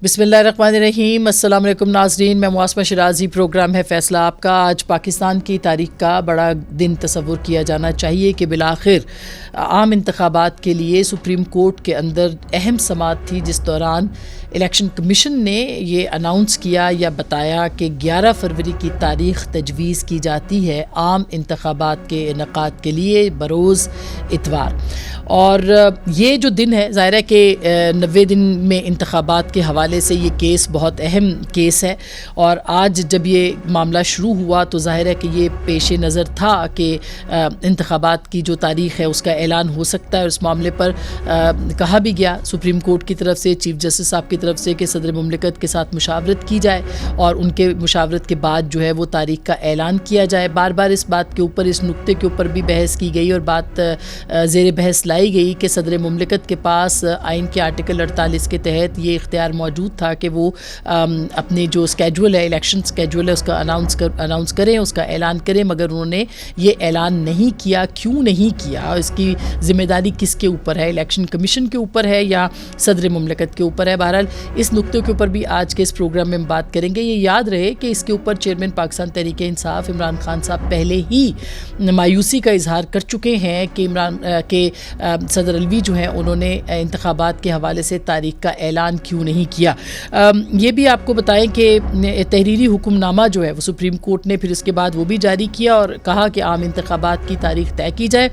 بسم اللہ الرحمن الرحیم. السلام علیکم ناظرین, میں معاصمہ شرازی. پروگرام ہے فیصلہ آپ کا. آج پاکستان کی تاریخ کا بڑا دن تصور کیا جانا چاہیے کہ بالآخر عام انتخابات کے لیے سپریم کورٹ کے اندر اہم سماعت تھی, جس دوران الیکشن کمیشن نے یہ اناؤنس کیا یا بتایا کہ 11 فروری کی تاریخ تجویز کی جاتی ہے عام انتخابات کے انعقاد کے لیے بروز اتوار. اور یہ جو دن ہے, ظاہر ہے کہ 90 دن میں انتخابات کے حوالے سے یہ کیس بہت اہم کیس ہے, اور آج جب یہ معاملہ شروع ہوا تو ظاہر ہے کہ یہ پیش نظر تھا کہ انتخابات کی جو تاریخ ہے اس کا اعلان ہو سکتا ہے. اور اس معاملے پر کہا بھی گیا سپریم کورٹ کی طرف سے, چیف جسٹس صاحب کی طرف سے, کہ صدر مملکت کے ساتھ مشاورت کی جائے اور ان کے مشاورت کے بعد جو ہے وہ تاریخ کا اعلان کیا جائے. بار بار اس بات کے اوپر, اس نقطے کے اوپر بھی بحث کی گئی اور بات زیر بحث لائی گئی کہ صدر مملکت کے پاس آئین کے آرٹیکل 48 کے تحت یہ اختیار موجود تھا کہ وہ اپنے جو اسکیجول ہے, الیکشن اسکیجول ہے, اس کا اناؤنس کریں, اس کا اعلان کریں, مگر انہوں نے یہ اعلان نہیں کیا. کیوں نہیں کیا؟ اس کی ذمہ داری کس کے اوپر ہے؟ الیکشن کمیشن کے اوپر ہے یا صدر مملکت کے اوپر ہے؟ بہرحال اس نقطے کے اوپر بھی آج کے اس پروگرام میں ہم بات کریں گے. یہ یاد رہے کہ اس کے اوپر چیئرمین پاکستان تحریک انصاف عمران خان صاحب پہلے ہی مایوسی کا اظہار کر چکے ہیں کہ صدر الوی جو ہیں انہوں نے انتخابات کے حوالے سے تاریخ کا اعلان کیوں نہیں کیا. یہ بھی آپ کو بتائیں کہ تحریری حکم نامہ جو ہے وہ سپریم کورٹ نے پھر اس کے بعد وہ بھی جاری کیا اور کہا کہ عام انتخابات کی تاریخ طے کی جائے.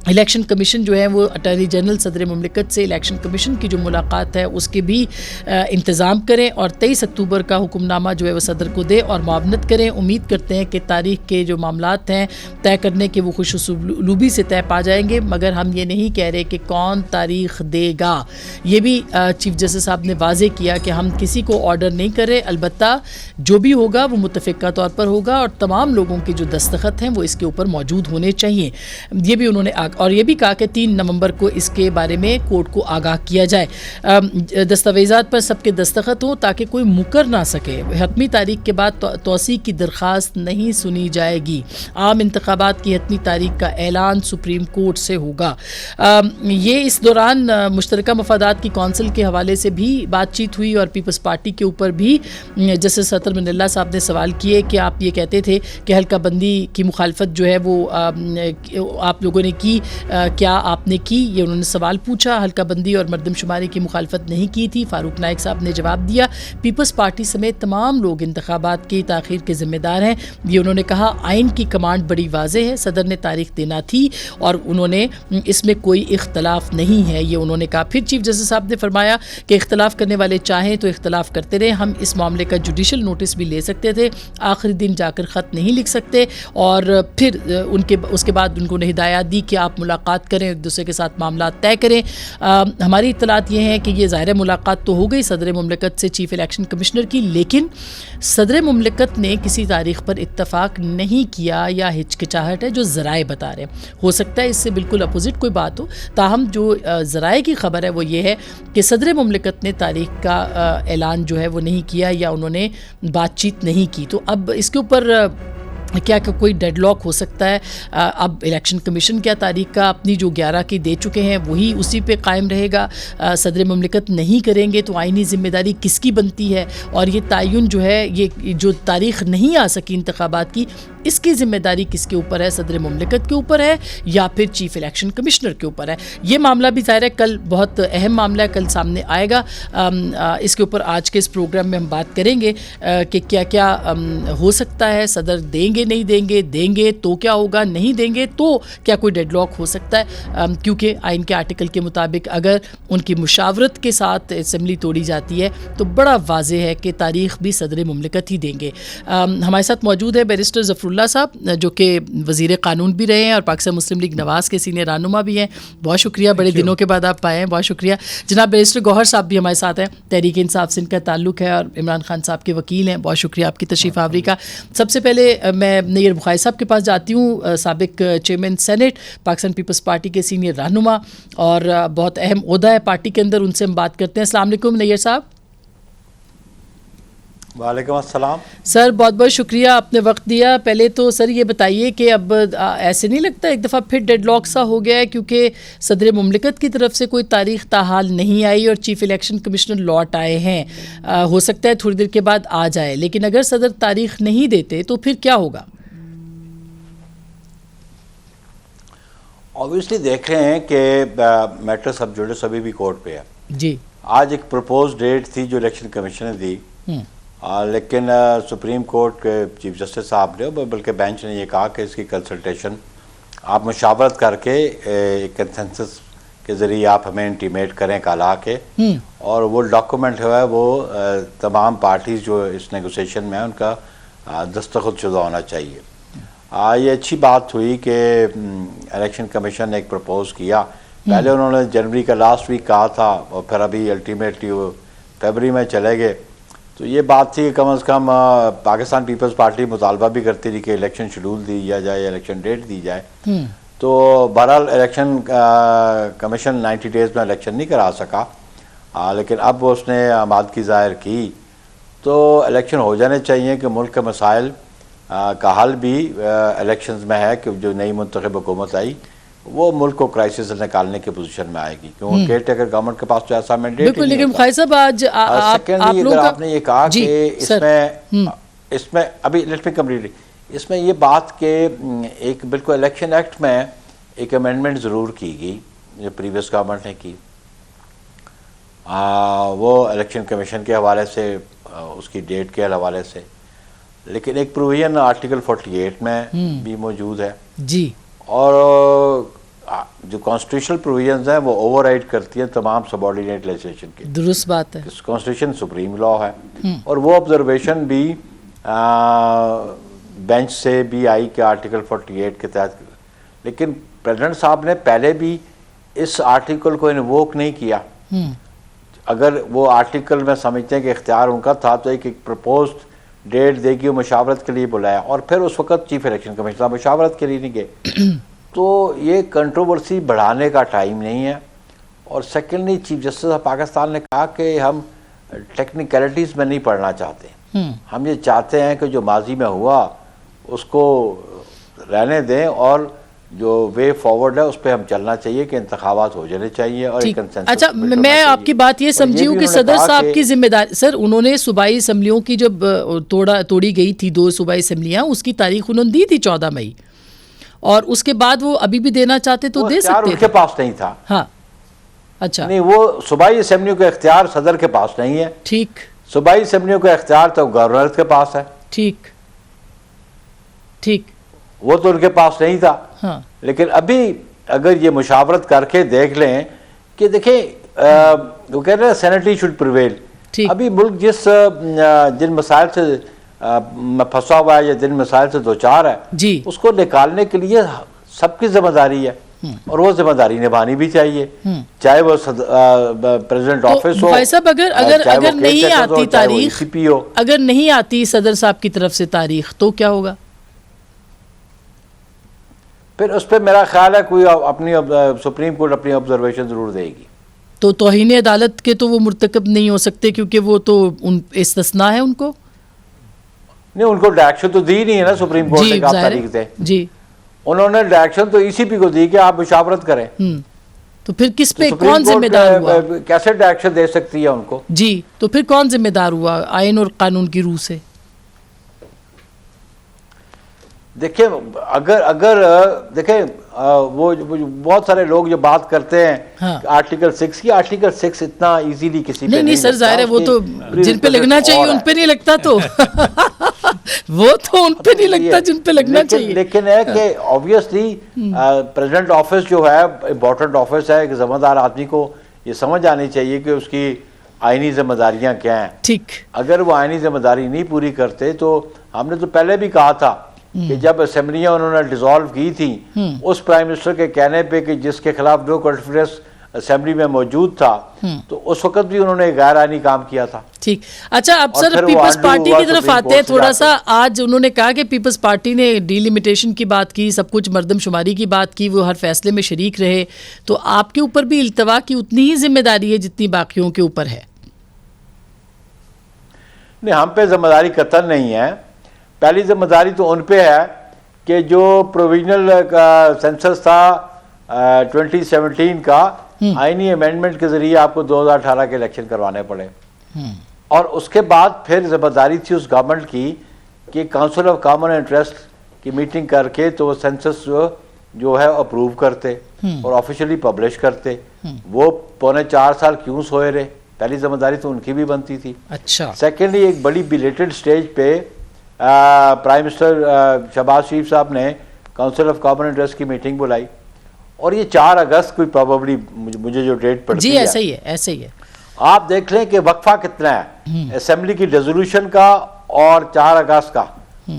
الیکشن کمیشن جو ہے وہ اٹارنی جنرل صدر مملکت سے الیکشن کمیشن کی جو ملاقات ہے اس کے بھی انتظام کریں, اور 23 اکتوبر کا حکم نامہ جو ہے وہ صدر کو دے اور معاونت کریں. امید کرتے ہیں کہ تاریخ کے جو معاملات ہیں طے کرنے کے وہ خوش اسلوبی سے طے پا جائیں گے, مگر ہم یہ نہیں کہہ رہے کہ کون تاریخ دے گا. یہ بھی چیف جسٹس صاحب نے واضح کیا کہ ہم کسی کو آرڈر نہیں کر رہے, البتہ جو بھی ہوگا وہ متفقہ طور پر ہوگا اور تمام لوگوں کے جو دستخط ہیں وہ اس کے اوپر موجود ہونے چاہیے. یہ بھی انہوں نے اور یہ بھی کہا کہ 3 نومبر کو اس کے بارے میں کورٹ کو آگاہ کیا جائے. دستاویزات پر سب کے دستخط ہوں تاکہ کوئی مکر نہ سکے. حتمی تاریخ کے بعد توسیع کی درخواست نہیں سنی جائے گی. عام انتخابات کی حتمی تاریخ کا اعلان سپریم کورٹ سے ہوگا. یہ اس دوران مشترکہ مفادات کی کونسل کے حوالے سے بھی بات چیت ہوئی اور پیپلز پارٹی کے اوپر بھی جسٹس سطر من اللہ صاحب نے سوال کیے کہ آپ یہ کہتے تھے کہ حلقہ بندی کی مخالفت جو ہے وہ آپ لوگوں نے کی, کیا آپ نے کی؟ یہ انہوں نے سوال پوچھا. حلقہ بندی اور مردم شماری کی مخالفت نہیں کی تھی. فاروق نائک صاحب نے جواب دیا پیپلز پارٹی سمیت تمام لوگ انتخابات کی تاخیر کے ذمہ دار ہیں. یہ انہوں نے کہا آئین کی کمانڈ بڑی واضح ہے, صدر نے تاریخ دینا تھی اور انہوں نے اس میں کوئی اختلاف نہیں ہے, یہ انہوں نے کہا. پھر چیف جسٹس صاحب نے فرمایا کہ اختلاف کرنے والے چاہیں تو اختلاف کرتے رہیں, ہم اس معاملے کا جوڈیشل نوٹس بھی لے سکتے تھے, آخری دن جا کر خط نہیں لکھ سکتے. اور پھر اس کے بعد ان کو ہدایات دی کہ آپ ملاقات کریں, ایک دوسرے کے ساتھ معاملات طے کریں. ہماری اطلاعات یہ ہیں کہ یہ ظاہر ملاقات تو ہو گئی صدر مملکت سے چیف الیکشن کمشنر کی, لیکن صدر مملکت نے کسی تاریخ پر اتفاق نہیں کیا یا ہچکچاہٹ ہے جو ذرائع بتا رہے ہیں. ہو سکتا ہے اس سے بالکل اپوزٹ کوئی بات ہو, تاہم جو ذرائع کی خبر ہے وہ یہ ہے کہ صدر مملکت نے تاریخ کا اعلان جو ہے وہ نہیں کیا یا انہوں نے بات چیت نہیں کی. تو اب اس کے اوپر کیا کہ کوئی ڈیڈ لاک ہو سکتا ہے. اب الیکشن کمیشن کیا تاریخ کا اپنی جو 11 کی دے چکے ہیں وہی اسی پہ قائم رہے گا؟ صدر مملکت نہیں کریں گے تو آئینی ذمہ داری کس کی بنتی ہے؟ اور یہ تعین جو ہے, یہ جو تاریخ نہیں آ سکی انتخابات کی, اس کی ذمہ داری کس کے اوپر ہے؟ صدر مملکت کے اوپر ہے یا پھر چیف الیکشن کمشنر کے اوپر ہے؟ یہ معاملہ بھی ظاہر ہے کل بہت اہم معاملہ ہے, کل سامنے آئے گا. اس کے اوپر آج کے اس پروگرام میں ہم بات کریں گے کہ کیا کیا ہو سکتا ہے. صدر دیں گے, نہیں دیں گے, دیں گے تو کیا ہوگا, نہیں دیں گے تو کیا کوئی ڈیڈ لاک ہو سکتا ہے؟ کیونکہ آئین کے آرٹیکل کے مطابق اگر ان کی مشاورت کے ساتھ اسمبلی توڑی جاتی ہے تو بڑا واضح ہے کہ تاریخ بھی صدر مملکت ہی دیں گے. ہمارے ساتھ موجود ہے بیرسٹر ظفر اللہ صاحب جو کہ وزیر قانون بھی رہے ہیں اور پاکستان مسلم لیگ نواز کے سینئر رہنما بھی ہیں. بہت شکریہ, بڑے دنوں کے بعد آپ آئے ہیں, بہت شکریہ. جناب بیرسٹر گوہر صاحب بھی ہمارے ساتھ ہیں, تحریک انصاف سے ان کا تعلق ہے اور عمران خان صاحب کے وکیل ہیں. بہت شکریہ آپ کی تشریف آوری کا. سب سے پہلے میں نیر بخاری صاحب کے پاس جاتی ہوں, سابق چیئرمین سینٹ, پاکستان پیپلز پارٹی کے سینئر رہنما اور بہت اہم عہدہ ہے پارٹی کے اندر, ان سے ہم بات کرتے ہیں. السلام علیکم نیر صاحب. وعلیکم السلام سر، بہت بہت شکریہ آپ نے وقت دیا. پہلے تو سر یہ بتائیے کہ اب ایسے نہیں لگتا ایک دفعہ پھر ڈیڈ لاک سا ہو گیا ہے، کیونکہ صدر مملکت کی طرف سے کوئی تاریخ تاحال نہیں آئی اور چیف الیکشن کمشنر لوٹ آئے ہیں. ہو سکتا ہے تھوڑی دیر کے بعد آ جائے، لیکن اگر صدر تاریخ نہیں دیتے تو پھر کیا ہوگا؟ اوبیسلی دیکھ رہے ہیں کہ میٹر سب جوڈس ابھی بھی کورٹ پہ ہے. جی. آج ایک پرپوز ڈیٹ تھی جو الیکشن کمیشن نے دی، لیکن سپریم کورٹ کے چیف جسٹس صاحب نے بلکہ بینچ نے یہ کہا کہ اس کی کنسلٹیشن آپ مشاورت کر کے ایک کنسنسس کے ذریعے آپ ہمیں انٹیمیٹ کریں کل آ کے، اور وہ ڈاکومنٹ ہے وہ تمام پارٹیز جو اس نیگوسیشن میں ہیں ان کا دستخط شدہ ہونا چاہیے. یہ اچھی بات ہوئی کہ الیکشن کمیشن نے ایک پرپوز کیا. پہلے انہوں نے جنوری کا لاسٹ ویک کہا تھا اور پھر ابھی الٹیمیٹلی وہ فیبری میں چلے گئے. تو یہ بات تھی کہ کم از کم پاکستان پیپلز پارٹی مطالبہ بھی کرتی رہی کہ الیکشن شیڈول دی جائے، الیکشن ڈیٹ دی جائے. تو بہرحال الیکشن کمیشن 90 ڈیز میں الیکشن نہیں کرا سکا، لیکن اب اس نے آمادگی ظاہر کی. تو الیکشن ہو جانے چاہیے کہ ملک کے مسائل کا حل بھی الیکشنز میں ہے کہ جو نئی منتخب حکومت آئی وہ ملک کو کرائسس سے نکالنے کی پوزیشن میں آئے گی، کیونکہ کیئر ٹیکر گورنمنٹ کے پاس تو ایسا مینڈیٹ بالکل. لیکن خواجہ صاحب آج آپ نے یہ کہا کہ اس میں ابھی لیٹ می کمپلیٹ، اس میں یہ بات کہ ایک بالکل الیکشن ایکٹ میں ایک امینڈمنٹ ضرور کی گئی جو پریویس گورنمنٹ نے کی، وہ الیکشن کمیشن کے حوالے سے، اس کی ڈیٹ کے حوالے سے، لیکن ایک پروویژن آرٹیکل 48 میں بھی موجود ہے. جی. اور جو کانسٹیٹیوشنل پروویژنز ہیں وہ اوور رائڈ کرتی ہیں تمام سب آرڈینیٹ لیجسلیشن کے. درست بات ہے. کانسٹیٹیوشن سپریم لا ہے، اور وہ آبزرویشن بھی بینچ سے بھی آئی کہ آرٹیکل 48 کے تحت. لیکن پریزیڈنٹ صاحب نے پہلے بھی اس آرٹیکل کو انووک نہیں کیا. اگر وہ آرٹیکل میں سمجھتے ہیں کہ اختیار ان کا تھا تو ایک پرپوزڈ ڈیٹ دے گی، مشاورت کے لیے بلایا، اور پھر اس وقت چیف الیکشن کمیشنر مشاورت کے لیے نہیں گئے. تو یہ کنٹروورسی بڑھانے کا ٹائم نہیں ہے. اور secondly chief justice of Pakistan نے کہا کہ ہم ٹیکنیکلٹیز میں نہیں پڑھنا چاہتے، ہم یہ چاہتے ہیں کہ جو ماضی میں ہوا اس کو رہنے دیں اور جو وے فارورڈ ہے اس پہ ہم چلنا چاہیے کہ انتخابات ہو جانے چاہیے اور ایک کنسنسس. اچھا، میں آپ کی بات یہ سمجھی ہوں کہ صدر صاحب کی ذمہ داری، سر انہوں نے صوبائی اسمبلیوں کی جب توڑی گئی تھی 2 صوبائی اسمبلیاں، اس کی تاریخ انہوں نے دی تھی 14 مئی، اور اس کے بعد وہ ابھی بھی دینا چاہتے تو دے سکتے تھے. ان کے پاس نہیں تھا. ہاں اچھا، نہیں، وہ صوبائی اسمبلیوں کا اختیار صدر کے پاس نہیں ہے. ٹھیک. صوبائی اسمبلیوں کا اختیار تو گورنر کے پاس ہے. ٹھیک ٹھیک، وہ تو ان کے پاس نہیں تھا. ہاں. لیکن ابھی اگر یہ مشاورت کر کے دیکھ لیں کہ دیکھیں وہ کہہ رہے ہیں سینٹری شوڈ پریویل. ابھی ملک جن مسائل سے پھنسا ہوا ہے یا جن مسائل سے دوچار ہے جی، اس کو نکالنے کے لیے سب کی ذمہ داری ہے، اور وہ ذمہ داری نبھانی بھی چاہیے، چاہے وہ پریزیڈنٹ آفس ہو. بھائی صاحب اگر نہیں آتی تاریخ، اگر نہیں آتی صدر صاحب کی طرف سے تاریخ تو کیا ہوگا؟ پھر اس پہ میرا خیال ہے کوئی اپنی سپریم کورٹ اپنی آبزرویشن ضرور دے گی. تو توہین عدالت کے تو وہ مرتکب نہیں ہو سکتے کیونکہ وہ تو استثناء ہے. ان کو نہیں، ان کو ڈائریکشن تو دی نہیں ہے نا سپریم کورٹ نے کہ آپ تاریخ دیں. جی، انہوں نے ڈائریکشن تو ای سی پی کو دی کہ آپ مشاورت کریں. تو پھر کس پہ کون ذمہ دار ہوا؟ کیسے ڈائریکشن دے سکتی ہے ان کو؟ جی، تو پھر کون ذمہ دار ہوا آئین اور قانون کی روح سے؟ دیکھیں اگر دیکھیں وہ بہت سارے لوگ جو بات کرتے ہیں آرٹیکل 6 کی، آرٹیکل 6 اتنا ایزیلی کسی پہ نہیں سر، ظاہر ہے وہ تو جن پہ لگنا چاہیے ان پہ نہیں لگتا، تو وہ تو ان پہ نہیں لگتا جن پہ لگنا چاہیے. لیکن ہے کہ آبویسلی پریزیڈنٹ آفس جو ہے امپورٹنٹ آفس ہے، ایک ذمہ دار آدمی کو یہ سمجھ آنی چاہیے کہ اس کی آئینی ذمہ داریاں کیا ہیں. ٹھیک. اگر وہ آئینی ذمہ داری نہیں پوری کرتے تو ہم نے تو پہلے بھی کہا تھا کہ جب اسمبلیاں انہوں نے ڈیزالو کی تھیں اس پرائم منسٹر کے کہنے پہ کہ جس کے خلاف نو کانفیڈنس اسمبلی میں موجود تھا، تو اس وقت بھی انہوں نے غیر آئینی کام کیا تھا. ٹھیک. اچھا، اب سر پیپلز پارٹی کی طرف آتے ہیں تھوڑا سا. آج انہوں نے کہا کہ پیپلز پارٹی نے ڈی لمیٹیشن کی بات کی، سب کچھ مردم شماری کی بات کی، وہ ہر فیصلے میں شریک رہے، تو آپ کے اوپر بھی التوا کی اتنی ہی ذمہ داری ہے جتنی باقیوں کے اوپر ہے؟ نہیں، ہم پہ ذمہ داری قطعاً نہیں ہے. پہلی ذمہ داری تو ان پہ ہے کہ جو پروویژنل سینسس تھا 2017 کا، آئینی امینڈمنٹ کے ذریعے آپ کو 2018 کے الیکشن کروانے پڑے. اور اس کے بعد پھر ذمہ داری تھی اس گورنمنٹ کی کہ کاؤنسل آف کامن انٹرسٹ کی میٹنگ کر کے تو وہ سینسس جو ہے اپروو کرتے اور آفیشلی پبلش کرتے. وہ 4.25 سال کیوں سوئے رہے؟ پہلی ذمہ داری تو ان کی بھی بنتی تھی. اچھا. سیکنڈلی ایک بڑی بیلیٹڈ سٹیج پہ پرائم منسٹر شہباز شریف صاحب نے کاؤنسل آف کامن انٹرسٹ کی میٹنگ بلائی اور یہ 4 اگست کو پرابیبلی مجھے جو ڈیٹ پڑتی ہے، جی ایسا ہی ہے، ایسے ہی ہے. آپ دیکھ لیں کہ وقفہ کتنا ہے اسمبلی کی ریزولوشن کا اور 4 اگست کا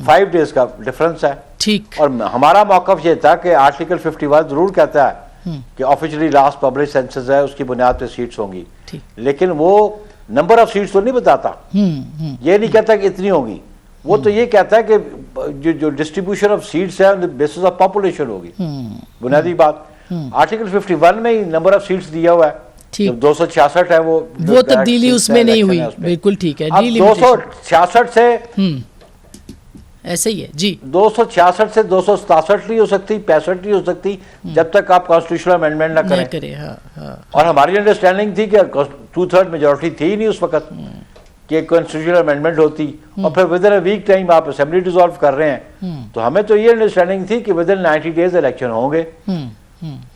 5 ڈیز کا ڈفرنس ہے. ٹھیک. اور ہمارا موقف یہ تھا کہ آرٹیکل 51 ضرور کہتا ہے کہ آفیشلی لاسٹ پبلش سینسس ہے، اس کی بنیاد پہ سیٹس ہوں گی، لیکن وہ نمبر آف سیٹس تو نہیں بتاتا. یہ نہیں کہتا کہ اتنی ہوگی، وہ تو یہ کہتا ہے کہ جو ڈسٹریبیوشن آف سیٹس ہے بیسس آف پاپولیشن ہوگی. بنیادی بات آرٹیکل 51 میں ہی نمبر آف سیٹس دیا ہوا ہے. 266 ہے، وہ تبدیلی اس میں نہیں ہوئی. بالکل ٹھیک ہے. 266 سے ایسے ہی ہے. جی 266 سے 267 نہیں ہو سکتی، 65 نہیں ہو سکتی جب تک آپ کانسٹیٹیوشنل امینڈمنٹ نہ کریں. اور ہماری انڈرسٹینڈنگ تھی کہ 2/3 میجورٹی تھی نہیں اس وقت کہ کانسٹیٹیوشنل امینڈمنٹ ہوتی. اور پھر within a week time آپ اسمبلی ڈیزالو کر رہے ہیں، تو ہمیں تو یہ انڈرسٹینڈنگ تھی کہ ود ان 90 ڈیز الیکشن ہوں گے.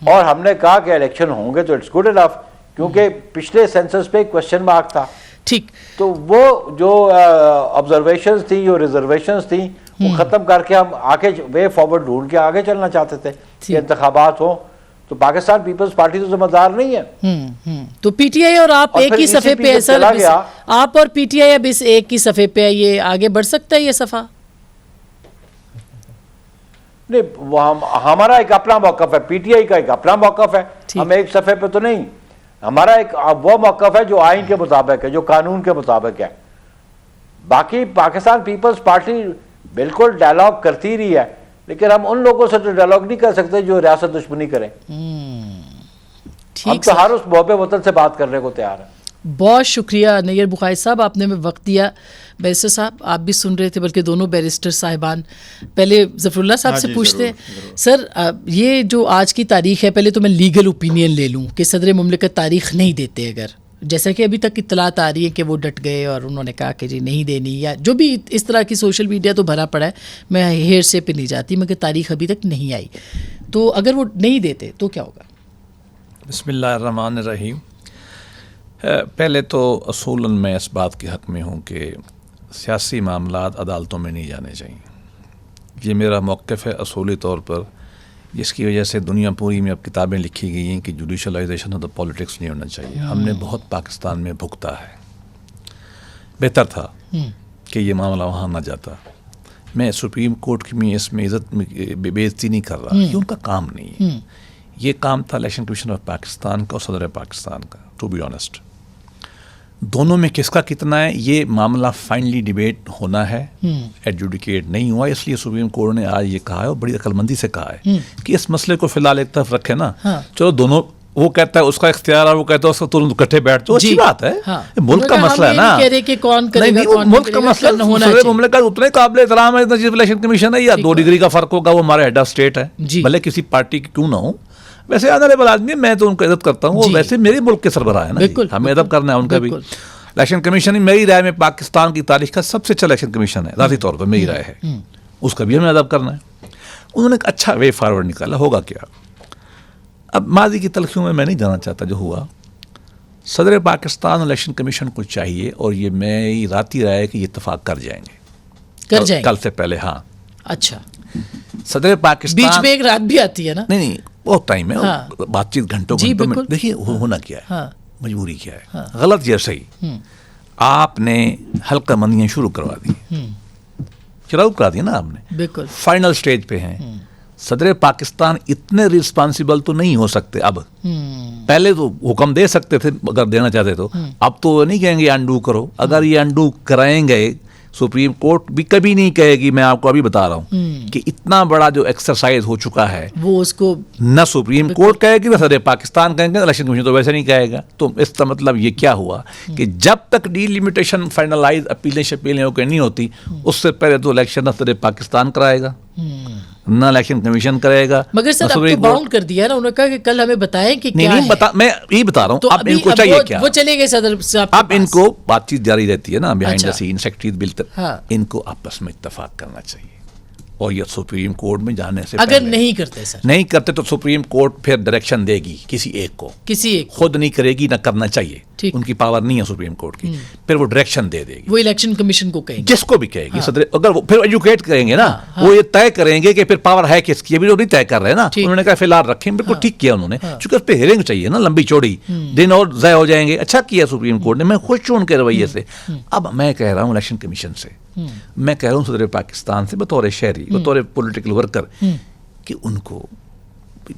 اور ہم نے کہا کہ الیکشن ہوں گے تو اٹس گڈ انف، کیونکہ پچھلے سینسس پہ کوشچن مارک تھا. ٹھیک. تو وہ جو آبزرویشنز تھیں، جو ریزرویشنز تھیں، وہ ختم کر کے ہم آگے وے فارورڈ ڈھونڈ کے آگے چلنا چاہتے تھے کہ انتخابات ہوں. تو پاکستان پیپلز پارٹی تو ذمہ دار نہیں ہے. تو پی ٹی آئی اور آپ ایک ہی صفحے پہ ہے سر، آپ اور پی ٹی آئی اب اس ایک ہی صفحے پہ ہے، یہ آگے بڑھ سکتا ہے یہ صفحہ؟ نہیں، ہمارا ایک اپنا موقف ہے، پی ٹی آئی کا ایک اپنا موقف ہے. ہم ایک صفحے پہ تو نہیں، ہمارا ایک وہ موقف ہے جو آئین کے مطابق ہے، جو قانون کے مطابق ہے. باقی پاکستان پیپلز پارٹی بالکل ڈائلاگ کرتی رہی ہے، لیکن ہم ان لوگوں سے تو ڈائلاگ نہیں کر سکتے جو ریاست دشمنی کریں. ہم تو ہر اس محب وطن سے بات کرنے کو تیار ہیں. بہت شکریہ نیر بخاری صاحب، آپ نے ہمیں وقت دیا. بیرسٹر صاحب آپ بھی سن رہے تھے، بلکہ دونوں بیرسٹر صاحبان. پہلے ظفر اللہ صاحب سے پوچھتے ہیں سر، یہ جو آج کی تاریخ ہے، پہلے تو میں لیگل اوپینین لے لوں کہ صدر مملکت تاریخ نہیں دیتے، اگر جیسا کہ ابھی تک اطلاعات آ رہی ہے کہ وہ ڈٹ گئے اور انہوں نے کہا کہ جی نہیں دینی، یا جو بھی اس طرح کی سوشل میڈیا تو بھرا پڑا ہے، میں ہیر سے پہ نہیں جاتی، مگر تاریخ ابھی تک نہیں آئی. تو اگر وہ نہیں دیتے تو کیا ہوگا؟ بسم اللہ الرحمن الرحیم. پہلے تو اصولاً میں اس بات کے حق میں ہوں کہ سیاسی معاملات عدالتوں میں نہیں جانے چاہیے. یہ میرا موقف ہے اصولی طور پر، جس کی وجہ سے دنیا پوری میں اب کتابیں لکھی گئی ہیں کہ جوڈیشلائزیشن آف دا پالیٹکس نہیں ہونا چاہیے. ہم نے بہت پاکستان میں بھگتا ہے. بہتر تھا کہ یہ معاملہ وہاں نہ جاتا. میں سپریم کورٹ کی میں اس میں عزت بے عزتی نہیں کر رہا، یہ ان کا کام نہیں ہے. یہ کام تھا الیکشن کمیشن آف پاکستان کا اور صدر پاکستان کا. ٹو بی آنیسٹ، دونوں میں کس کا کتنا ہے یہ معاملہ فائنلی ڈیبیٹ ہونا ہے. ایڈجوڈیکیٹ نہیں ہوا، اس لیے سپریم کورٹ نے آج یہ کہا ہے اور بڑی عقل مندی سے کہا ہے کہ اس مسئلے کو فی الحال ایک طرف رکھے نا. چلو دونوں، وہ کہتا ہے اس کا اختیار ہے، وہ کہتا ہے اس کا ترنت اکٹھے بیٹھ تو اچھی بات ہے. ملک کا مسئلہ ہے نا، ملک کا مسئلہ. صدر مملکت اتنے قابل احترام ہے چیف الیکشن کمیشن ہے، یا 2 ڈگری کا فرق ہوگا، وہ ہمارا ہیڈ آف اسٹیٹ ہے، بھلے کسی پارٹی کی کیوں نہ ہو. ویسے آنریبل آدمی، میں تو ان کو عزت کرتا ہوں، ویسے میرے ملک کے سربراہ ہے نا، ہمیں ادب کرنا ہے ان کا بھی. الیکشن کمیشن میری رائے میں پاکستان کی تاریخ کا سب سے اچھا الیکشن کمیشن ہے، ذاتی طور پر میری رائے ہے، اس کا بھی ہمیں ادب کرنا ہے. انہوں نے ایک اچھا وے فارورڈ نکالا. ہوگا کیا؟ اب ماضی کی تلخیوں میں نہیں جانا چاہتا جو ہوا. صدر پاکستان الیکشن کمیشن کو چاہیے، اور یہ میری ذاتی رائے ہے کہ یہ اتفاق کر جائیں گے کل سے پہلے. ہاں اچھا، صدر پاکستان بیچ میں ایک رات بھی آتی ہے نا. نہیں، بہت ٹائم ہے، بات چیت گھنٹوں میں. دیکھیے ہونا کیا ہے، مجبوری کیا ہے، غلط یا صحیح. آپ نے حلقہ بندیاں شروع کروا دی، شروع کرا دی نا آپ نے، بالکل فائنل سٹیج پہ ہیں. صدر پاکستان اتنے رسپانسیبل تو نہیں ہو سکتے اب. پہلے تو حکم دے سکتے تھے اگر دینا چاہتے تو، اب تو نہیں کہیں گے انڈو کرو. اگر یہ انڈو کرائیں گے سپریم کورٹ بھی کبھی نہیں کہے گی. میں آپ کو ابھی بتا رہا ہوں کہ اتنا بڑا جو ایکسرسائز ہو چکا ہے وہ اس کو نہ سپریم کورٹ کہے گی نہ صدر پاکستان کہیں گے, الیکشن کمیشن تو ویسے نہیں کہے گا. تو اس کا مطلب یہ کیا ہوا کہ جب تک ڈی لمیٹیشن فائنلائز اپیلیں شپیلیں ہو کے نہیں ہوتی, اس سے پہلے تو الیکشن نہ صدر پاکستان کرائے گا نہ الیکشن کمیشن کرے گا. مگر سر اب تو باؤنڈ کر دیا نا, انہوں نے کہا کہ کل ہمیں بتائیں کہ کیا ہے. میں یہی بتا رہا ہوں. اب ان کو چاہیے کیا, وہ چلے گئے صدر صاحب, اب ان کو بات چیت جاری رہتی ہے نا بیہائنڈ دا سین, سیکرٹریز بل, ان کو آپس میں اتفاق کرنا چاہیے. اور یہ سپریم کورٹ میں جانے سے اگر نہیں کرتے سر, نہیں کرتے تو سپریم کورٹ پھر ڈائریکشن دے گی کسی ایک کو, کسی ایک خود نہیں کرے گی, نہ کرنا چاہیے, ان کی پاور نہیں ہے سپریم کورٹ کی. پھر وہ ڈائریکشن دے دے گی, وہ الیکشن کمیشن کو کہیں گے, جس کو بھی کہے گی صدر. اگر وہ پھر ایجوکیٹ کریں گے نا, وہ یہ طے کریں گے کہ پھر پاور ہے کس کی, ابھی وہ نہیں طے کر رہے نا. انہوں نے کہا فی الحال رکھیں, بالکل ٹھیک کیا انہوں نے, چونکہ اس پہ ہیئرنگ چاہیے نا لمبی چوڑی, دن اور ضائع ہو جائیں گے. اچھا کیا سپریم کورٹ نے, میں خوش ہوں ان کے رویے سے. اب میں کہہ رہا ہوں الیکشن کمیشن سے, میں کہہ رہا ہوں صدر پاکستان سے بطور شہری, بطور پولیٹیکل ورکر, کہ ان کو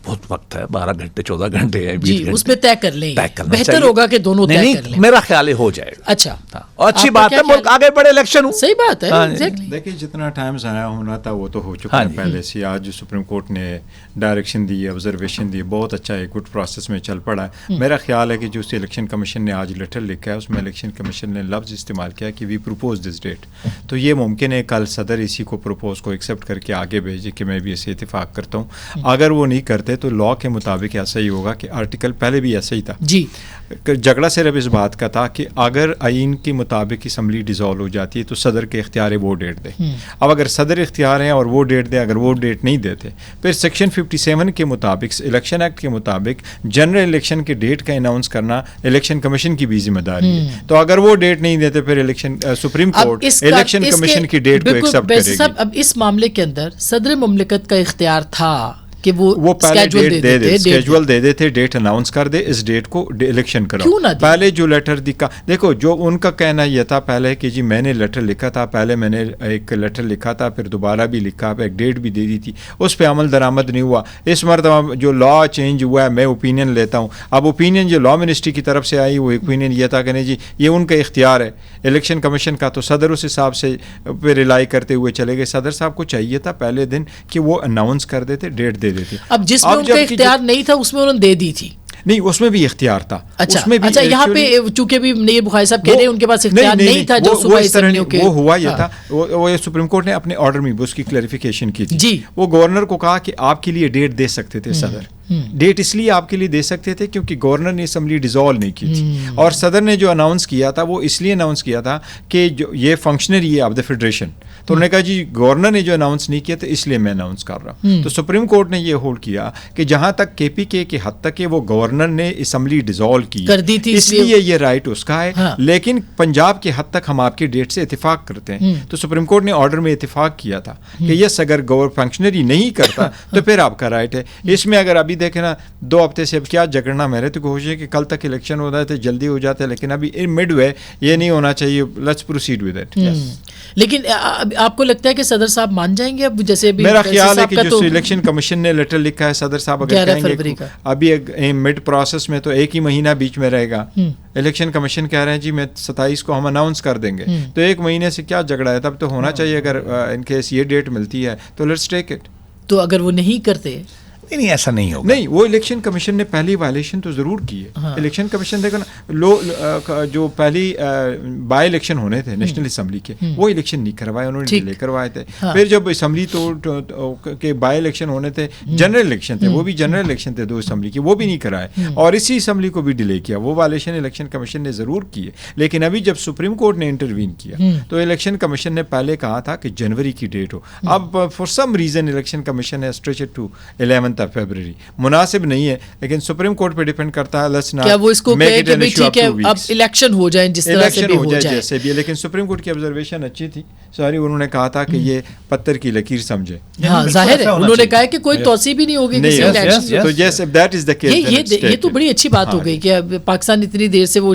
بہت وقت ہے, 12 گھنٹے 14 گھنٹے ہے, جی اس میں طے کر لیں, بہتر ہوگا کہ دونوں طے کر لیں. میرا خیال ہے ہو جائے گا. اچھا, اور اچھی بات ہے, ملک آگے بڑھے, الیکشن ہو. صحیح بات ہے. دیکھیں جتنا ٹائم ضائع ہونا تھا وہ تو ہو چکا ہے پہلے سے. آج جو سپریم کورٹ نے ڈائریکشن دی, آبزرویشن دی, بہت اچھا ہے, گڈ پروسیس میں چل پڑا ہے. میرا خیال ہے کہ جو اس الیکشن کمیشن نے آج لیٹر لکھا ہے, اس میں الیکشن کمیشن نے لفظ استعمال کیا کہ وی پروپوز دس ڈیٹ. تو یہ ممکن ہے کل صدر اسی کو پروپوز کو ایکسیپٹ کر کے آگے بھیجے کہ میں بھی اسے اتفاق کرتا ہوں. اگر وہ نہیں کرتے تو لا کے مطابق ایسا ہی ہوگا کہ آرٹیکل پہلے بھی ایسا ہی تھا. جی جھگڑا صرف اس بات کا تھا کہ اگر آئین کے مطابق اسمبلی ڈیزالو ہو جاتی ہے تو صدر کے اختیار ہے وہ ڈیٹ دے. اب اگر صدر اختیار ہیں اور وہ ڈیٹ دے, اگر وہ ڈیٹ نہیں دیتے, پھر سیکشن 57 کے مطابق, الیکشن ایکٹ کے مطابق جنرل الیکشن کے ڈیٹ کا اناؤنس کرنا الیکشن کمیشن کی بھی ذمہ داری ہے. تو اگر وہ ڈیٹ نہیں دیتے پھر election supreme court election commission کی ڈیٹ کو ایکسیپٹ کرے گی. اب اس معاملے کے اندر صدر مملکت کا اختیار تھا کہ وہ پہلے ڈیٹ دے دے, اسکیجول دے دیتے, ڈیٹ اناؤنس کر دے, اس ڈیٹ کو الیکشن کرو. پہلے جو لیٹر دکھا, دیکھو جو ان کا کہنا یہ تھا پہلے کہ جی میں نے لیٹر لکھا تھا, پہلے میں نے ایک لیٹر لکھا تھا, پھر دوبارہ بھی لکھا, ایک ڈیٹ بھی دے دی تھی, اس پہ عمل درآمد نہیں ہوا. اس مرتبہ جو لا چینج ہوا ہے, میں اوپینین لیتا ہوں. اب اوپینین جو لا منسٹری کی طرف سے آئی, وہ اوپینین یہ تھا کہ نہیں جی یہ ان کا اختیار ہے الیکشن کمیشن کا, تو صدر اس حساب سے پہ ریلائی کرتے ہوئے چلے گئے. صدر صاحب کو چاہیے تھا پہلے دن کہ وہ اناؤنس کر دیتے, ڈیٹ دے دیتے. اب جس میں ان کا اختیار نہیں تھا اس میں انہوں نے دے دی تھی. نہیں, اس میں بھی اختیار تھا. اچھا یہاں پہ چونکہ بھی نیر بخاری صاحب کہہ رہے ہیں ان کے پاس اختیار نہیں تھا جو صوبائی اسمبلیوں کے, وہ ہوا یہ تھا, وہ سپریم کورٹ نے اپنے آرڈر میں اس کی کلیریفیکیشن کی تھی. وہ گورنر کو کہا کہ آپ کے لیے ڈیٹ دے سکتے تھے صدر, ڈیٹ اس لیے آپ کے لیے دے سکتے تھے کیونکہ گورنر نے اسمبلی ڈیزالو نہیں کی تھی, اور صدر نے جو اناؤنس کیا تھا وہ اس لیے اناؤنس کیا تھا کہ جو یہ فنکشنری ہے آف دا فیڈریشن. تو انہوں نے کہا جی گورنر نے جو اناؤنس نہیں کیا تھا اس لیے میں اناؤنس کر رہا ہوں. تو سپریم کورٹ نے یہ ہولڈ کیا کہ جہاں تک کے پی کے حد تک کہ وہ گورنر نے اسمبلی ڈیزالو کی اس لیے یہ رائٹ اس کا ہے, لیکن پنجاب کے حد تک ہم آپ کے ڈیٹ سے اتفاق کرتے ہیں. تو سپریم کورٹ نے آرڈر میں اتفاق کیا تھا کہ یس اگر فنکشنری نہیں کرتا تو پھر آپ کا رائٹ ہے. اس میں اگر ابھی دیکھیں نا 2 ہفتے سے اب کیا جھگڑنا, میرے تو کوشش ہے کہ کل تک الیکشن ہو جاتے, جلدی ہو جاتے, لیکن ابھی مڈ وے یہ نہیں ہونا چاہیے. Let's proceed with it. لیکن آپ کو لگتا ہے کہ صدر صاحب مان جائیں گے؟ اب جیسے میرا خیال ہے کہ جو الیکشن کمیشن نے لیٹر لکھا ہے, صدر صاحب اگر کہیں گے ابھی مڈ پروسیس میں تو 1 ہی مہینہ بیچ میں رہے گا. الیکشن کمیشن کہہ رہے ہیں جی میں 27 کو ہم اناؤنس کر دیں گے, تو 1 مہینے سے کیا جھگڑا ہے, تب تو ہونا چاہیے. اگر ان کیس یہ ڈیٹ ملتی ہے تو لیٹس ٹیک اٹ. تو اگر وہ نہیں کرتے, نہیں ایسا نہیں ہوگا. نہیں, وہ الیکشن کمیشن نے پہلی وائلیشن تو ضرور کی ہے. الیکشن کمیشن دیکھو نا, جو پہلی بائی الیکشن ہونے تھے نیشنل اسمبلی کے, وہ الیکشن نہیں کروائے, انہوں نے ڈیلے کروائے تھے. پھر جب اسمبلی کے بائی الیکشن ہونے تھے, جنرل الیکشن تھے, وہ بھی جنرل الیکشن تھے 2 اسمبلی کے, وہ بھی نہیں کرائے, اور اسی اسمبلی کو بھی ڈیلے کیا. وہ وائلیشن الیکشن کمیشن نے ضرور کی ہے. لیکن ابھی جب سپریم کورٹ نے انٹروین کیا تو الیکشن کمیشن نے پہلے کہا تھا کہ جنوری کی ڈیٹ ہو. اب for some reason election commission نے اسٹریچ اٹ ٹو 11 فیبروری. مناسب نہیں ہے, لیکن سپریم کورٹ پہ ڈیپینڈ کرتا ہے. لیٹس ناٹ کیا وہ اس کو کہے کہ ٹھیک ہے اب الیکشن ہو جائیں جس طرح سے بھی ہو جائے جیسے بھی. لیکن سپریم کورٹ کی آبزرویشن اچھی تھی سوری انہوں نے کہا تھا کہ یہ پتھر کی لکیر سمجھے. ہاں ظاہر ہے انہوں نے کہا کہ کوئی توسیع بھی نہیں ہوگی کسی الیکشن. تو yes if that is the case یہ تو بڑی اچھی بات ہو گئی کہ پاکستان اتنی دیر سے وہ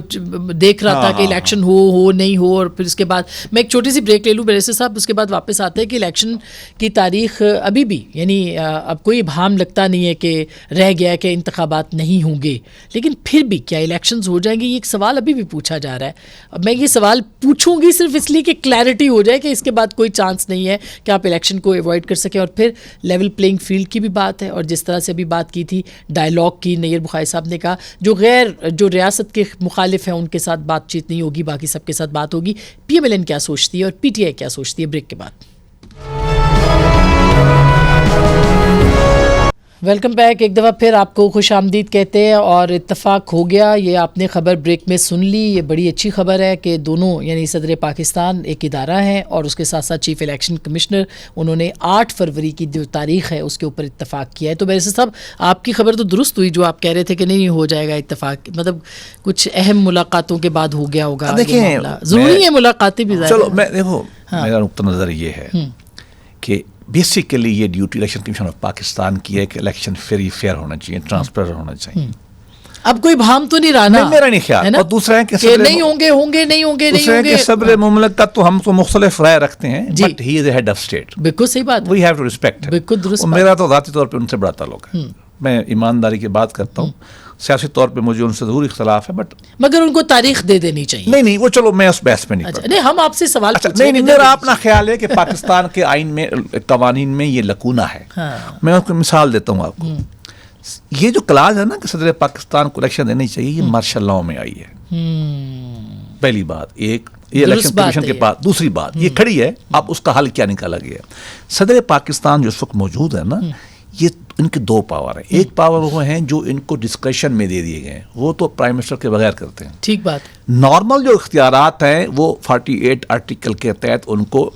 دیکھ رہا تھا کہ الیکشن ہو نہیں ہو, اور پھر اس کے بعد میں ایک چھوٹی سی بریک لے لوں بیرسٹر صاحب, اس کے بعد واپس آتے ہیں کہ الیکشن کی تاریخ ابھی بھی یعنی اب کوئی ابہام لگتا نہیں ہے کہ رہ گیا کہ انتخابات نہیں ہوں گے, لیکن پھر بھی کیا الیکشنز ہو جائیں گے, یہ ایک سوال ابھی بھی پوچھا جا رہا ہے. اب میں یہ سوال پوچھوں گی صرف اس لیے کہ کلیئرٹی ہو جائے کہ اس کے بعد کوئی چانس نہیں ہے کہ آپ الیکشن کو ایوائڈ کر سکیں. اور پھر لیول پلینگ فیلڈ کی بھی بات ہے, اور جس طرح سے ابھی بات کی تھی ڈائلاگ کی, نیر بخاری صاحب نے کہا جو ریاست کے مخالف ہیں ان کے ساتھ بات چیت نہیں ہوگی, باقی سب کے ساتھ بات ہوگی. پی ایم ایل این کیا سوچتی ہے اور پی ٹی آئی کیا سوچتی ہے, بریک کے بعد. ویلکم بیک, ایک دفعہ پھر آپ کو خوش آمدید کہتے ہیں. اور اتفاق ہو گیا, یہ آپ نے خبر بریک میں سن لی, یہ بڑی اچھی خبر ہے کہ دونوں یعنی صدر پاکستان ایک ادارہ ہیں اور اس کے ساتھ ساتھ چیف الیکشن کمشنر, انہوں نے 8 فروری کی جو تاریخ ہے اس کے اوپر اتفاق کیا ہے. تو بیرسٹر صاحب آپ کی خبر تو درست ہوئی جو آپ کہہ رہے تھے کہ نہیں ہو جائے گا اتفاق, مطلب کچھ اہم ملاقاتوں کے بعد ہو گیا ہوگا. دیکھیں ضروری ہے ملاقاتیں بھی. چلو میں دیکھو میرا نقطہ نظر یہ ہے کہ بیسیکلی یہ duty election commission of Pakistan کی ہے کہ الیکشن فری فیئر ہونا چاہیے, ٹرانسپیرنٹ ہونا چاہیے. اب کوئی بھام تو نہیں رہا, میرا نہیں خیال. اور دوسرا ہے کہ نہیں ہوں گے صدر مملکت تو ہم تو مختلف رائے رکھتے ہیں, but he is a head of state. بالکل صحیح بات, وی ہیو ٹو ریسپیکٹ. بالکل درست. میرا تو ذاتی طور پہ ان سے بڑا تعلق ہے, میں ایمانداری کی بات کرتا ہوں. سیاسی طور پہ مجھے ان سے ضرور اختلاف ہے, بٹ مگر ان کو تاریخ دے دینی چاہیے. نہیں وہ چلو میں اس بحث میں نہیں پڑھتا. نہیں ہم آپ سے سوال نہیں میرا اپنا خیال ہے کہ پاکستان کے آئین میں قوانین میں یہ لکونہ ہے. میں اس کو مثال دیتا ہوں آپ کو. یہ جو کلاز ہے نا کہ صدر پاکستان کو الیکشن دینی چاہیے, یہ مارشل لاء میں آئی ہے. پہلی بات ایک یہ الیکشن کمیشن کے پاس. دوسری بات یہ کھڑی ہے, اب اس کا حل کیا نکالا گیا. صدر پاکستان جو اس وقت موجود ہے نا, یہ ان کے 2 پاور ہیں. ایک پاور وہ ہیں جو ان کو ڈسکریشن میں دے دیے گئے ہیں, وہ تو پرائم منسٹر کے بغیر کرتے ہیں. ٹھیک بات. نارمل جو اختیارات ہیں وہ 48 آرٹیکل کے تحت ان کو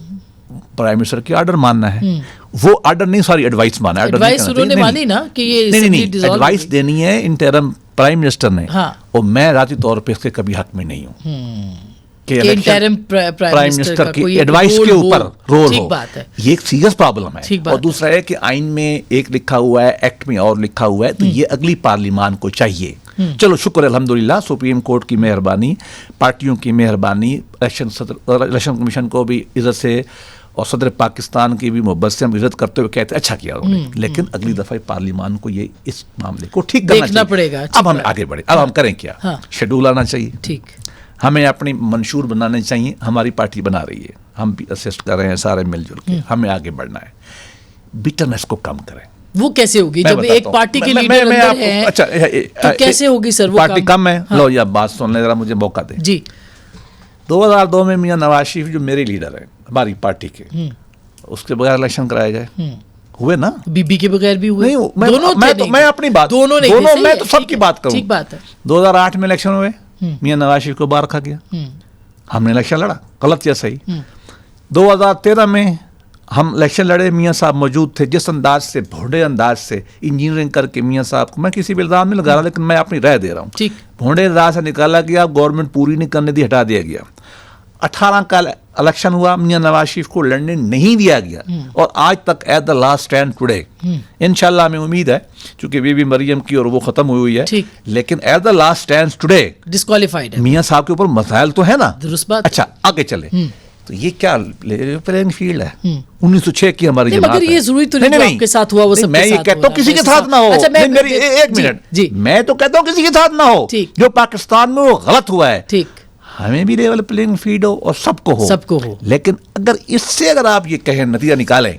پرائم منسٹر کے آرڈر ماننا ہے. وہ آرڈر نہیں, سوری ایڈوائس ماننا ہے. ایڈوائس انہوں نے مانی نا کہ یہ نہیں ایڈوائس دینی ہے انٹرم پرائم منسٹر نے, اور میں ذاتی طور پہ اس کے کبھی حق میں نہیں ہوں کہ پرائم منسٹر کی ایڈوائس کے اوپر رول ہو. یہ ایک سیریس پرابلم ہے. اور دوسرا ہے کہ آئین میں ایک لکھا ہوا ہے, ایکٹ میں اور لکھا ہوا ہے, تو یہ اگلی پارلیمان کو چاہیے. چلو شکر الحمدللہ, سپریم کورٹ کی مہربانی, پارٹیوں کی مہربانی, الیکشن کمیشن کو بھی عزت سے اور صدر پاکستان کی بھی محبت سے ہم عزت کرتے ہوئے کہتے ہیں اچھا کیا انہوں نے, لیکن اگلی دفعہ پارلیمان کو یہ اس معاملے کو ٹھیک کرنا پڑے گا. اب ہم آگے بڑھے, اب ہم کریں کیا, شیڈول آنا چاہیے. ٹھیک, ہمیں اپنی منشور بنانے چاہیے. ہماری پارٹی بنا رہی ہے, ہم بھی اسسٹ کر رہے ہیں سارے مل جل کے. ہمیں آگے بڑھنا ہے, بٹرنس کو کم کریں. وہ کیسے ہوگی جب ایک پارٹی کے لیڈر اندر ہے؟ اچھا تو کیسے ہوگی سر وہ پارٹی کم ہے؟ لو یہ بات سن لیں ذرا, مجھے موقع دیں. جی 2002 میں میاں نواز شریف جو میرے لیڈر ہیں ہماری پارٹی کے, اس کے بغیر الیکشن کرائے گئے ہوئے نا. بی بی کے بغیر بھی ہوئے. میں اپنی بات دونوں میں تو سب کی بات کروں. ٹھیک بات ہے. 2008 میں الیکشن ہوئے, میاں نواز شریف کو باہر رکھا گیا, ہم نے الیکشن لڑا, غلط یا صحیح. 2013 میں ہم الیکشن لڑے, میاں صاحب موجود تھے. جس انداز سے بھونڈے انداز سے انجینئرنگ کر کے میاں صاحب کو, میں کسی بھی الزام نہیں لگا رہا, لیکن میں اپنی رائے دے رہا ہوں, بھونڈے انداز سے نکالا گیا, گورنمنٹ پوری نہیں کرنے دی, ہٹا دیا گیا. 18 کا الیکشن ہوا, میاں نواز شریف کو لڑنے نہیں دیا گیا, اور آج تک at the last stand today انشاءاللہ ہمیں امید ہے, چونکہ بی بی مریم کی اور وہ ختم ہوئی ہے, لیکن at the last stand today disqualified ہے. میاں صاحب کے اوپر مسائل تو ہے نا. درست بات. اچھا آگے چلے, تو یہ کیا پلینگ فیلڈ ہے 1906 کی ہماری جماعت. مگر یہ ضروری تو نہیں آپ کے ساتھ ہوا, وہ سب میں یہ کہتا ہوں کسی کے ساتھ نہ ہو. ایک منٹ, میں تو کہتا ہوں کسی کے ساتھ نہ ہو. جو پاکستان میں وہ غلط ہوا ہے, ہمیں بھی لیول پلینگ فیلڈ ہو اور سب کو ہو. لیکن اس سے اگر آپ یہ کہیں نتیجہ نکالیں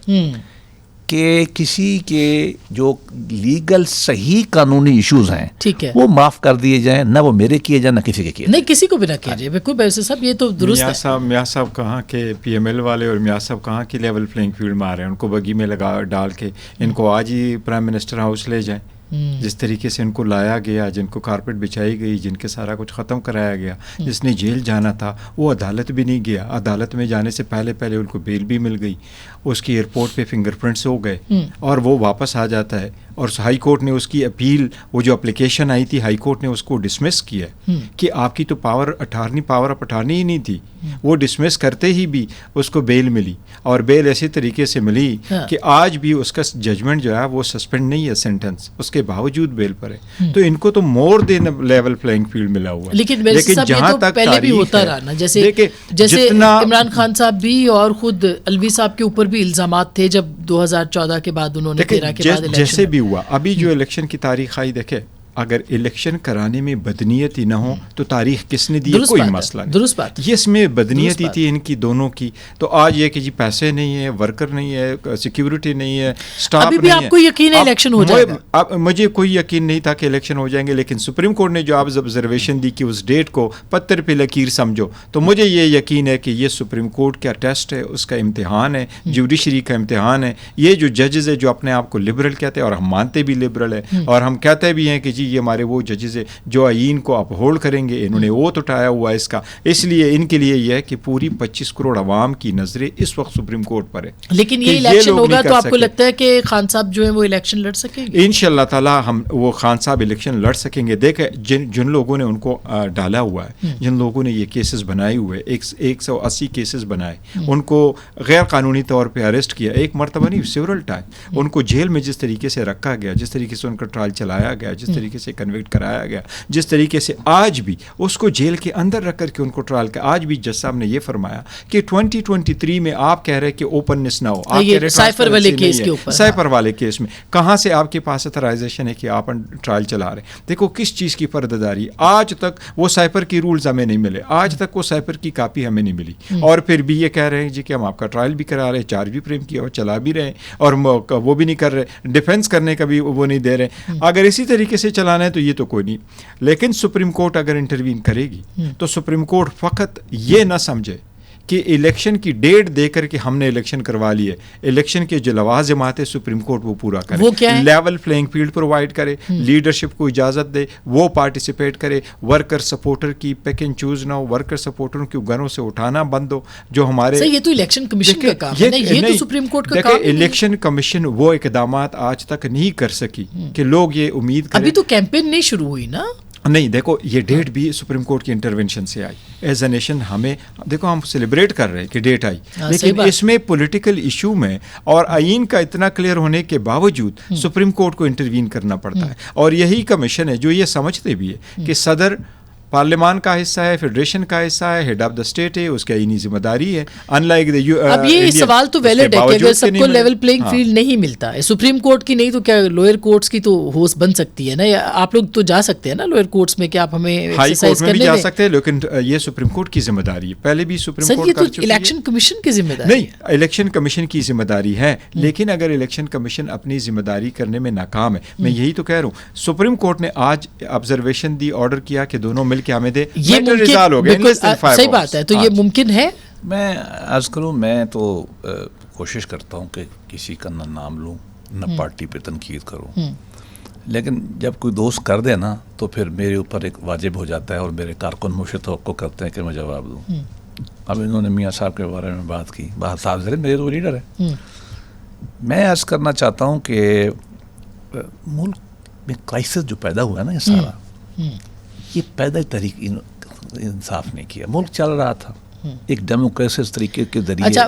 کہ کسی کے جو لیگل صحیح قانونی ایشوز ہیں وہ معاف کر دیے جائیں, نہ وہ میرے کیے جائیں نہ کسی کے کیے, نہیں کسی کو بھی نہ کیے جائے. بالکل بیرسٹر صاحب یہ تو درست ہے. میاں صاحب کہاں کے پی ایم ایل والے اور میاں صاحب کہاں کے لیول پلینگ فیلڈ میں آ رہے ہیں, ان کو بگی میں لگا ڈال کے ان کو آج ہی پرائم منسٹر ہاؤس لے جائیں. جس طریقے سے ان کو لایا گیا, جن کو کارپیٹ بچھائی گئی, جن کے سارا کچھ ختم کرایا گیا, جس نے جیل جانا تھا وہ عدالت بھی نہیں گیا, عدالت میں جانے سے پہلے ان کو بیل بھی مل گئی, اس کی ایئرپورٹ پہ فنگر پرنٹس ہو گئے اور وہ واپس آ جاتا ہے. اور ہائی کورٹ نے اس کی اپیل, وہ جو اپلیکیشن آئی تھی ہائی کورٹ نے اس کو ڈسمس کیا کہ آپ کی تو پاور آف اٹارنی ہی نہیں تھی. وہ ڈسمس کرتے ہی بھی اس کو بیل ملی, اور بیل ایسے طریقے سے ملی کہ آج بھی اس کا ججمنٹ جو ہے وہ سسپینڈ نہیں ہے, سینٹنس, اس کے باوجود بیل پر ہے. تو ان کو تو مور دین لیول پلینگ فیلڈ ملا ہوا ہے. لیکن جہاں تک پہلے بھی ہوتا رہا نا, جیسے عمران خان صاحب بھی اور خود الوی صاحب کے اوپر بھی الزامات تھے جب 2014 کے بعد انہوں نے 13 کے بعد جیسے بھی ہوا. ابھی جو الیکشن کی تاریخ آئی, دیکھے اگر الیکشن کرانے میں بدنیت ہی نہ ہو تو تاریخ کس نے دی؟ کوئی مسئلہ نہیں. درست بات. یہ اس میں بدنیت ہی تھی ان کی دونوں کی. تو آج یہ کہ جی پیسے نہیں ہے, ورکر نہیں ہے, سیکیورٹی نہیں ہے, سٹاف نہیں ہے. ابھی بھی آپ کو یقین ہے الیکشن ہو جائے گا؟ مجھے کوئی یقین نہیں تھا کہ الیکشن ہو جائیں گے, لیکن سپریم کورٹ نے جو آپ آبزرویشن دی کہ اس ڈیٹ کو پتھر پہ لکیر سمجھو, تو مجھے یہ یقین ہے کہ یہ سپریم کورٹ کا ٹیسٹ ہے, اس کا امتحان ہے, جوڈیشری کا امتحان ہے. یہ جو ججز ہے جو اپنے آپ کو لبرل کہتے ہیں, اور ہم مانتے بھی لبرل ہے, اور ہم کہتے بھی ہیں کہ جی یہ ہمارے وہ ججز جو آئین کو اپ ہولڈ کریں گے, انہوں نے اوتھ اٹھایا ہوا ہے اس کا, اس لیے ان کے لیے یہ ہے کہ پوری 25 کروڑ عوام کی نظریں اس وقت سپریم کورٹ پر ہے. لیکن یہ الیکشن ہوگا تو آپ کو لگتا ہے کہ خان صاحب جو ہیں وہ الیکشن لڑ سکیں گے؟ انشاءاللہ تعالی ہم وہ خان صاحب الیکشن لڑ سکیں گے. دیکھیں جن لوگوں نے ان کو ڈالا ہوا ہے, جن لوگوں نے یہ کیسز بنائے ہوئے, 180 کیسز بنائے, ان کو غیر قانونی طور پہ اریسٹ کیا, ایک مرتبہ نہیں سیورل ٹائم, ان کو جیل میں جس طریقے سے رکھا گیا, جس طریقے سے ان کا ٹرائل چلایا گیا, جس طریقے سے کنوکٹ کرایا گیا, جس طریقے سے آج بھی اس کو جیل کے اندر رکھ کر کے ان کو ٹرائل کیا. آج بھی جج صاحب نے یہ فرمایا کہ 2023 میں آپ کہہ رہے کہ اوپننس نہ ہو, آپ کہہ رہے سائفر والے کیس کے اوپر, سائفر والے کیس میں کہاں سے آپ کے پاس اتھرائزیشن ہے کہ آپ ٹرائل چلا رہے ہیں؟ دیکھو کس چیز کی پردہ. آج تک وہ سائفر کی رولز ہمیں نہیں ملے, آج تک وہ سائفر کی کاپی ہمیں نہیں ملی, اور پھر بھی یہ کہہ رہے ہیں جی کہ ہم آپ کا ٹرائل بھی کرا رہے ہیں, چارج بھی فریم کیا اور چلا بھی رہے ہیں, اور وہ بھی نہیں کر رہے, ڈیفینس کرنے کا بھی وہ نہیں دے رہے. اگر اسی طریقے سے چلانا ہے تو یہ تو کوئی نہیں. لیکن سپریم کورٹ اگر انٹروین کرے گی تو سپریم کورٹ فقط یہ نہ سمجھے کہ الیکشن کی ڈیٹ دے کر کے ہم نے الیکشن کروا لی ہے, الیکشن کے جو لوازمات ہے سپریم کورٹ وہ پورا کرے, لیول پلینگ فیلڈ پرووائڈ کرے, لیڈرشپ کو اجازت دے, وہ پارٹیسپیٹ کرے, ورکر سپورٹر کی پیک اینڈ چوز نہ ہو, ورکر سپورٹروں کی گھروں سے اٹھانا بند ہو. جو ہمارے یہ تو الیکشن کمیشن کا کام ہے, یہ تو سپریم کورٹ کا کام ہے. الیکشن کمیشن وہ اقدامات آج تک نہیں کر سکی کہ لوگ یہ امید کریں. ابھی تو کیمپین نہیں شروع ہوئی نا. نہیں, دیکھو یہ ڈیٹ بھی سپریم کورٹ کی انٹرونشن سے آئی. ایز اے نیشن ہمیں دیکھو ہم سیلیبریٹ کر رہے ہیں کہ ڈیٹ آئی, لیکن اس میں پولیٹیکل ایشو میں اور آئین کا اتنا کلیئر ہونے کے باوجود سپریم کورٹ کو انٹروین کرنا پڑتا ہے. اور یہی کمیشن ہے جو یہ سمجھتے بھی ہے کہ صدر پارلیمان کا حصہ ہے, فیڈریشن کا حصہ ہے, ہیڈ آف دا اسٹیٹ ہے, اس کی آئینی ذمہ داری ہے. اب یہ سوال تو ویلڈ ہے کہ اگر سب کو لیول پلینگ فیلڈ نہیں ملتا ہے, سپریم کورٹ کی نہیں تو کیا لوئر کورٹس کی تو ہوسٹ بن سکتی ہے نا. آپ لوگ تو جا سکتے ہیں نا لوئر کورٹس میں, کہ آپ ہمیں ہائی کورٹ میں بھی جا سکتے ہیں, لیکن یہ سپریم کورٹ کی ذمہ داری ہے. پہلے بھی سپریم کورٹ کر چکی ہے. الیکشن کمیشن کی ذمہ داری نہیں, الیکشن کمیشن کی ذمہ داری ہے, لیکن اگر الیکشن کمیشن اپنی ذمہ داری کرنے میں ناکام ہے, میں یہی تو کہہ رہا ہوں, سپریم کورٹ نے آج آبزرویشن دی, آرڈر کیا کہ دونوں مل کے ہمیں دے, صحیح بات ہے. تو یہ ممکن ہے. میں عرض کروں, میں تو کوشش کرتا ہوں کہ کسی کا نہ نام لوں نہ پارٹی پہ تنقید کروں, لیکن جب کوئی دوست کر دے نا تو پھر میرے اوپر ایک واجب ہو جاتا ہے, اور میرے کارکن مجھ سے توقع کرتے ہیں کہ میں جواب دوں. اب انہوں نے میاں صاحب کے بارے میں بات کی, بات صاحب ذرا میرے تو لیڈر ہے. میں عرض کرنا چاہتا ہوں کہ ملک میں کرائسس جو پیدا ہوا ہے نا, یہ سارا یہ پیدا تحریک انصاف نے کیا. ملک چل رہا تھا ایک ڈیموکریسی طریقے کے ذریعے. اچھا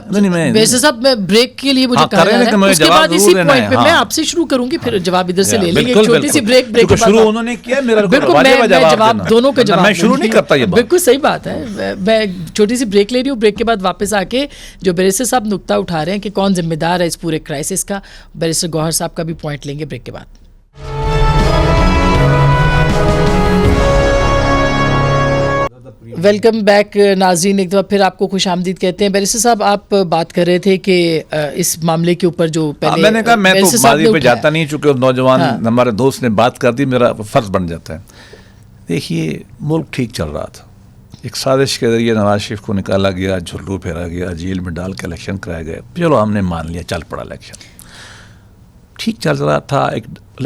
ویسے صاحب میں بریک کے لیے مجھے کہا ہے, اس کے بعد اسی پوائنٹ پہ میں آپ سے شروع کروں گی, پھر جواب ادھر سے لے لیں گے. چھوٹی سی بریک کے بعد شروع انہوں نے کیا, میرا بالکل میں جواب دونوں کا جواب میں شروع نہیں کرتا. یہ بالکل صحیح بات ہے. میں چھوٹی سی بریک لے رہی ہوں, بریک کے بعد واپس آ کے جو بیرسٹر صاحب نقطہ اٹھا رہے ہیں کہ کون ذمہ دار ہے اس پورے کرائسس کا, بیرسٹر گوہر صاحب کا بھی پوائنٹ لیں گے بریک کے بعد. ویلکم بیک ناظرین, ایک دفعہ پھر آپ کو خوش آمدید کہتے ہیں. بیرسٹر صاحب آپ بات کر رہے تھے کہ اس معاملے کے اوپر جو پہلے میں نے کہا میں تو ماضی پہ جاتا نہیں, چونکہ نوجوان ہمارے دوست نے بات کر دی, میرا فرض بن جاتا ہے. دیکھیے ملک ٹھیک چل رہا تھا, ایک سازش کے ذریعے نواز شریف کو نکالا گیا, جھلو پھیرا گیا, جیل میں ڈال کے الیکشن کرایا گیا. چلو ہم نے مان لیا, چل پڑا الیکشن, ٹھیک چل رہا تھا، ایک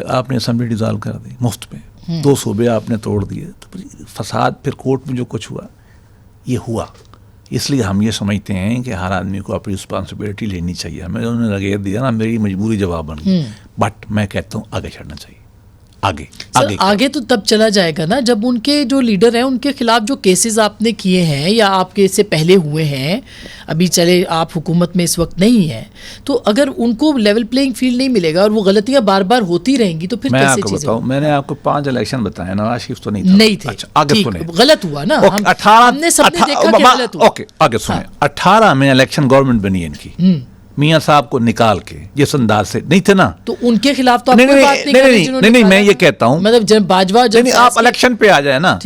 آپ نے اسمبلی ڈیزالو کر دی مفت میں، 2 صوبے آپ نے توڑ دیے، تو فساد پھر کورٹ میں جو کچھ ہوا یہ ہوا. اس لیے ہم یہ سمجھتے ہیں کہ ہر آدمی کو اپنی رسپانسبلٹی لینی چاہیے. ہمیں انہوں نے لگے دیا نا، میری مجبوری جواب بن گئی. بٹ میں کہتا ہوں آگے چڑھنا چاہیے. آگے تو تب چلا جائے گا نا جب ان کے جو لیڈر ہیں ان کے خلاف جو کیسز آپ نے کیے ہیں یا آپ کے سے پہلے ہوئے ہیں، ابھی چلے آپ حکومت میں اس وقت نہیں ہیں، تو اگر ان کو لیول پلینگ فیلڈ نہیں ملے گا اور وہ غلطیاں بار بار ہوتی رہیں گی تو پھر کیسے چیزیں؟ میں آپ کو بتاؤں، میں نے آپ کو 5 الیکشن بتائے، نواز شریف تو نہیں تھے. اچھا آگے سنیں، غلط ہوا نا، ہم نے سب نے دیکھا کہ غلط ہوا. اوکے آگے سنیں. 18 میں الیکشن گورنمنٹ بنی ان کی، میاں صاحب کو نکال کے جس انداز سے نہیں تھے نا، تو ان کے خلاف تو آپ کوئی بات نہیں. میں یہ کہتا ہوں مطلب جب باجوہ آپ الیکشن پہ آ جائیں نا،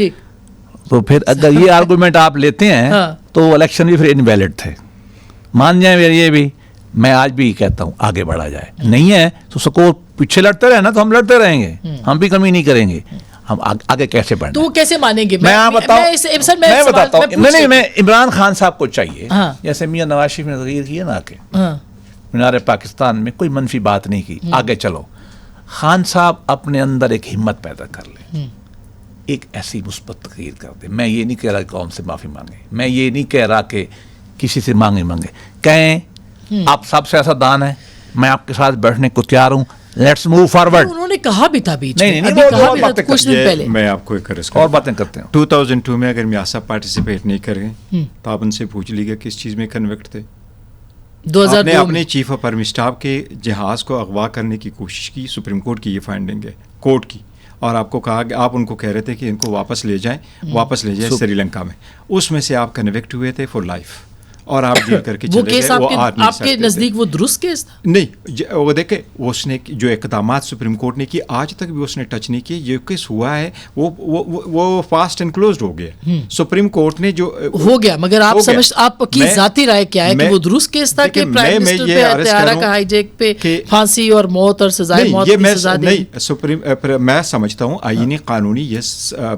تو پھر اگر یہ آرگومنٹ آپ لیتے ہیں تو الیکشن بھی پھر انویلڈ تھے. مان جائیں یہ بھی، میں آج بھی کہتا ہوں آگے بڑھا جائے. نہیں ہے تو سکو پیچھے لڑتے رہے نا، تو ہم لڑتے رہیں گے، ہم بھی کمی نہیں کریں گے. ہم آگے کیسے بڑھیں؟ تو وہ کیسے مانیں گے؟ میں بتاؤں. نہیں، میں عمران خان صاحب کو چاہیے جیسے میاں نواز شریف نے تغیر کیا نا کہ مینار پاکستان میں کوئی منفی بات نہیں کی، آگے چلو. خان صاحب اپنے اندر ایک ہمت پیدا کر لیں، ایک ایسی مثبت تقریر کر دیں. میں یہ نہیں کہہ رہا کہ قوم سے معافی مانگے، میں یہ نہیں کہہ رہا کہ کسی سے مانگے کہیں آپ سب سیاستدان ہیں، میں آپ کے ساتھ بیٹھنے کو تیار ہوں، لیٹس موو فارورڈ. انہوں نے کہا بھی تھا بیچ میں، کچھ دن پہلے. میں آپ کو اور باتیں کرتے ہیں. 2002 میں اگر میاں صاحب پارٹیسپیٹ نہیں کر گئے تو آپ ان سے پوچھ لیجیے کس چیز میں کنوکٹ تھے. 2002 نے اپنے چیف آف آرمی اسٹاف کے جہاز کو اغوا کرنے کی کوشش کی. سپریم کورٹ کی یہ فائنڈنگ ہے، کورٹ کی، اور آپ کو کہا کہ آپ ان کو کہہ رہے تھے کہ ان کو واپس لے جائیں سری لنکا میں. اس میں سے آپ کنوکٹ ہوئے تھے فور لائف، اور آپ ڈیل کر کے چلے گئے. آپ کے نزدیک وہ درست کیس تھا؟ نہیں، وہ دیکھیں اس نے جو اقدامات سپریم کورٹ نے کی آج تک بھی اس نے ٹچ نہیں کیے. یہ کیس ہوا ہے وہ فاسٹ اینڈ کلوزڈ ہو گیا. سپریم کورٹ نے جو ہو گیا، مگر آپ کی ذاتی رائے کیا ہے کہ وہ درست کیس تھا کہ پرائم منسٹر پہ طیارہ کا ہائی جیک پہ پھانسی اور موت اور سزائے موت کی سزا دی؟ نہیں، میں سمجھتا ہوں آئینی قانونی یہ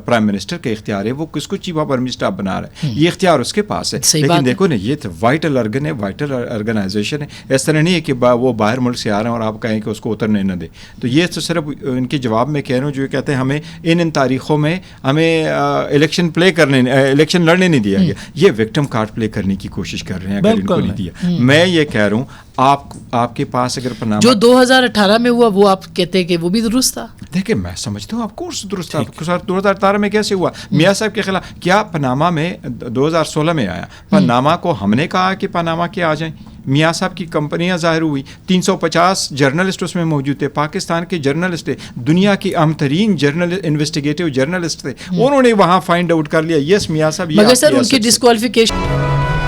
پرائم منسٹر کا اختیار ہے، وہ کس کو چیف آف آرمی اسٹاف بنا رہا ہے، یہ اختیار اس کے پاس ہے. لیکن دیکھو نا، یہ وائٹل ارگن ہے، وائٹل آرگنائزیشن ہے. اس طرح نہیں ہے کہ وہ باہر ملک سے آ رہے ہیں اور آپ کہیں کہ اس کو اترنے نہ دیں. تو یہ تو صرف ان کے جواب میں کہہ رہا ہوں جو کہتے ہیں ہمیں ان تاریخوں میں ہمیں الیکشن لڑنے نہیں دیا گیا. یہ وکٹم کارڈ پلے کرنے کی کوشش کر رہے ہیں اگر ان کو نہیں دیا. میں یہ کہہ رہا ہوں آپ کے پاس اگر پناما جو 2018 میں ہوا وہ آپ کہتے ہیں کہ وہ بھی درست تھا؟ دیکھیں میں سمجھتا ہوں آف کورس درست تھا. 2018 میں کیسے ہوا؟ میاں صاحب کے خلاف کیا پناما میں 2016 میں آیا. پناما کو ہم نے کہا کہ پناما کے آ جائیں. میاں صاحب کی کمپنیاں ظاہر ہوئی، 350 جرنلسٹ اس میں موجود تھے، پاکستان کے جرنلسٹ تھے، دنیا کی اہم ترین انویسٹیگیٹو جرنلسٹ تھے. انہوں نے وہاں فائنڈ آؤٹ کر لیا یس میاں صاحب. مگر سر ان کی ڈسکوالیفیکیشن